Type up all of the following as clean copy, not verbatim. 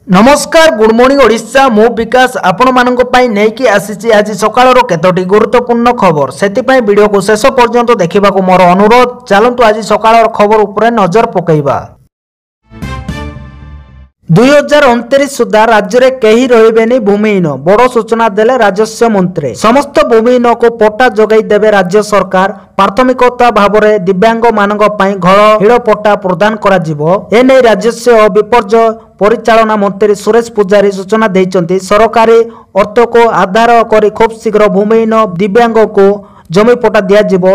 नमस्कार good morning Odisha मु विकास आपण मानक पई नेकी आसीची आज सकाळर केतोटी गुरुत्वपूर्ण खबर सेति वीडियो को शेष पर्यंत देखिबा को मोर अनुरोध। चलंतु आज सकाळर खबर उपरे नजर पकाइबा। 2029 सुधा राज्य में कहीं रही भूमिहीन बड़ सूचना देले राजस्व मंत्री। समस्त भूमिहीन को पट्टा जोगाई देवे राज्य सरकार। प्राथमिकता भाव में दिव्यांग मानक घर हिड़ पट्टा प्रदान करा जिवो। एने राजस्व और विपर्यय परिचालना मंत्री सुरेश पुजारी सूचना देइचंती। सरकारी अर्थ को आधार करी खूब शीघ्र भूमिहीन दिव्यांग को जमी पट्टा दिज्व।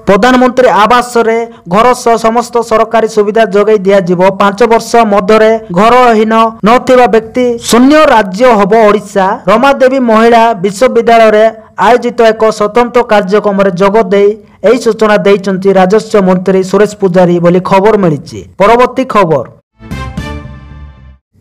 प्रधानमंत्री आवास रे घर सह समस्त सरकारी सुविधा जोगाई दिज्व। 5 वर्ष मध्य घरहीन नथिबा व्यक्ति शून्य राज्य हब ओडिशा। रमादेवी महिला विश्वविद्यालय रे आयोजित एक स्वतंत्र कार्यक्रम रे जोग देई एही सूचना देइचंती राजस्व मंत्री सुरेश पुजारी बोली खबर मिली। परवर्ती खबर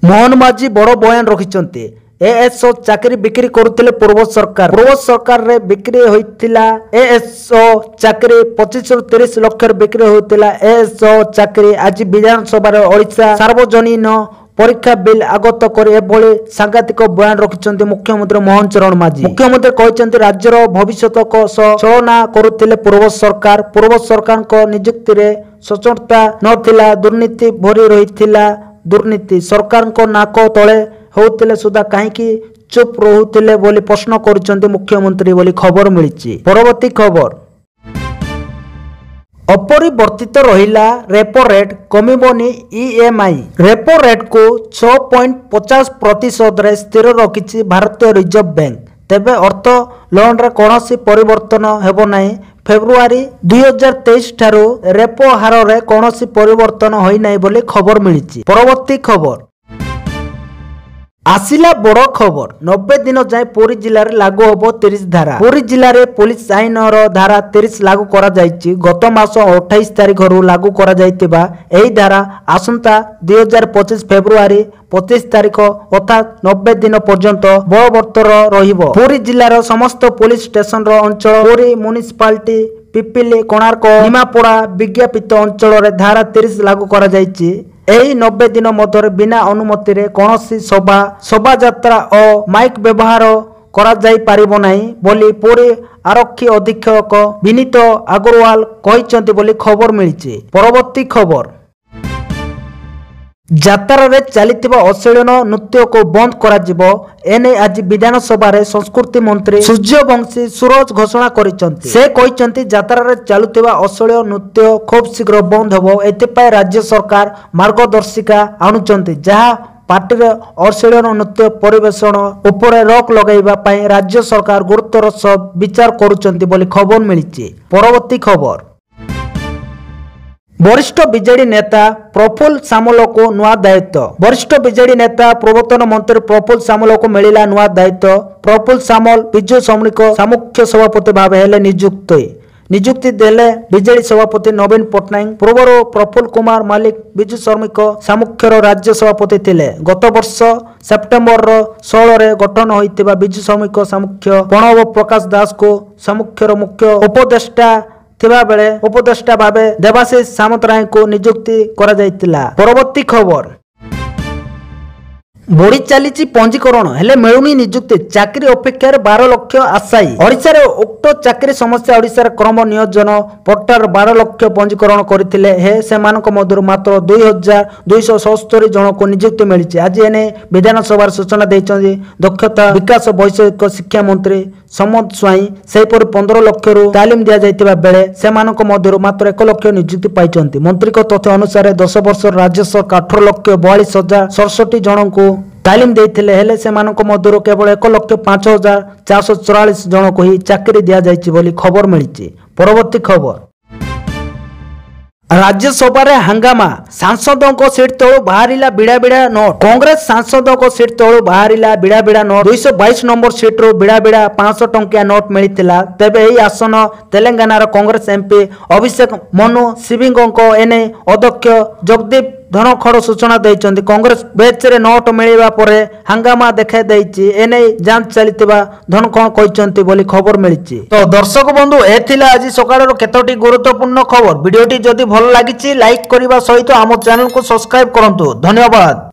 मोहन माझी बड़ बयान रखिचंती। एएसओ चाकरी बिक्री करुथिले पूर्व सरकार रे बिक्री होइतिला। एएसओ चाकरी 25 रु 30 लाख बिक्री होइतिला। एएसओ चाकरी आज विधानसभा रे ओडिशा सार्वजनीन परीक्षा बिल आगत कर एभली सांघातिक बयान रखिचंती मुख्यमंत्री मोहन चरण माझी। मुख्यमंत्री कहचंती राज्यर भविष्यत को चलना करुथिले पूर्व सरकार को नियुक्ति रे सचोटता नथिला। दुर्नीति भरी रहिथिला। दुर्नीति सरकार को नाक तले होउतिले सुधा कहीं चुप रहुतिले बोली प्रश्न करुचंती मुख्यमंत्री बोली खबर मिली। परवर्ती खबर अपरिवर्तित रहिला रेपो रेट कमिबनी ईएमआई। रेपो रेट को 6.50% रे स्थिर रखिछि भारतीय रिजर्व बैंक। तेबे अर्थ लोन रे कोनोसी परिवर्तन हेबो नाही। फेब्रुआरी 2023 ठारू रेपो हार रे कोनोसी परिवर्तन होई नाही बोली खबर मिली। परवर्ती खबर आसिला बड़ खबर 90 दिन जाए पुरी जिले में लागू होबो 30 धारा। पुरी जिले में पुलिस आईन धारा 30 लागू करा जायछि। गत मास 28 तारिख रु लागू करा जायतिबा एही धारा आसंता 2025 फेब्रुआरी 25 तारिख अर्थात 90 दिन पर्यंत बलवत्तर रहिबो। पुरी जिलार समस्त पुलिस स्टेशन अंचल पुरी म्युनिसिपालिटी पिपिली कोणार्क निमापड़ा विज्ञापित अंचल रे धारा 30 लागू करा जायछि। एही 90 दिन मध्य बिना अनुमति रे कोनोसी शोभा यात्रा और माइक व्यवहार करा जाई पारिबो नाही बोली पुरी आरक्षी अधीक्षक विनीत अग्रवाल कहिसंती बोली खबर मिली। परवर्ती खबर जात्रा रे चलिथिबा अश्लील नृत्य को बंद करा जिवो। एने आज विधानसभा रे संस्कृति मंत्री सूर्यवंशी सूरज घोषणा करिसंती। से कहिसंती जात्रा रे चलुथिबा अश्लील नृत्य खूब शीघ्र बंद होबो। एथिपाई राज्य सरकार मार्गदर्शिका आणुचंती जहा पार्टी रे अश्लील नृत्य परिवेषण उपरे रोक लगाइबा पई राज्य सरकार गुरुत्वर सह विचार करुचंती बोली खबर मिली। परवर्ती खबर वरिष्ठ बीजेडी नेता प्रफुल्ल सामल को नुआ दायित्व। वरिष्ठ बीजेडी नेता पूर्वतन मंत्री प्रफुल्ल सामल को मिला नुआ दायित्व। प्रफुल्ल सामल विजु श्रमिक सामुख्य सभापति भाव हेले नियुक्ति देले बीजेडी सभापति नवीन पट्टनायक। पूर्व प्रफुल्ल कुमार मालिक विजु श्रमिक सामुख्यर राज्य सभापति थिले। गत वर्ष सेप्टेम्बर 16 रे गठन होइतिबा विजु श्रमिक सामुख्य प्रणव प्रकाश दास को सामुख्यर मुख्य उपदेष्टा थिबा बेले उपदेष्टा भावे देवाशीष सामंतराय को नियुक्ति करा जायतिला। परवर्ती खबर बढ़ी चली पंजीकरण हेले मिलुनी नियुक्ति। चाकरी अपेक्षा 12 लाख आशायी। ओडिशा रे उक्त चाकरी समस्या ओडिशा रे क्रम नियोजन पोर्टाल 12 लाख पंजीकरण करथिले हे सेमानक मधुर मात्र 2277 जन को नियुक्ति मिली। आज एने विधानसभा सूचना देइछन्ती दक्षता विकास वैषयिक शिक्षा मंत्री समद स्वाई। सेपरि 15 लाख रु तालीम दिया जायतिबा बेले सेमानक मधुर मात्र 1 लाख नियुक्ति पाइछन्ती। मंत्री को तथ्य अनुसार 10 वर्ष राज्य सरकार 18,42,067 जन को तालीम देइथिले हेले सेमानक मधुर केवल 1,05,444 जन को ही चाकरी दिया जायछि बोली खबर मिली। परवर्ती खबर राज्यसभा रे हंगामा। सांसदों को सीट तलू बाहरिला बिड़ा बिड़ा नोट। कांग्रेस सांसदों को सीट तलू बाहरिला बिड़ा बिड़ा नोट। 222 नंबर सीट रो बिड़ा बिड़ा 500 टंकिया नोट मिलिथिला। तेबे एही आसन तेलंगाना रो कांग्रेस एमपी अभिषेक मनु सिंह को एने अध्यक्ष जगदीप धनखड़ सूचना देइचंती। कांग्रेस बेच रे नोट मिलिबा परे हंगामा देखा देइची। एने जांच चलितबा धनखड़ कहिचंती बोली खबर मिलिची। तो दर्शक बंधु एथिला आज सकाळर केतोटी गुरुत्वपूर्ण खबर। वीडियोटी जदि भल लागिची लाइक करिबा सहित आम चैनल को सब्सक्राइब करंतु। धन्यवाद।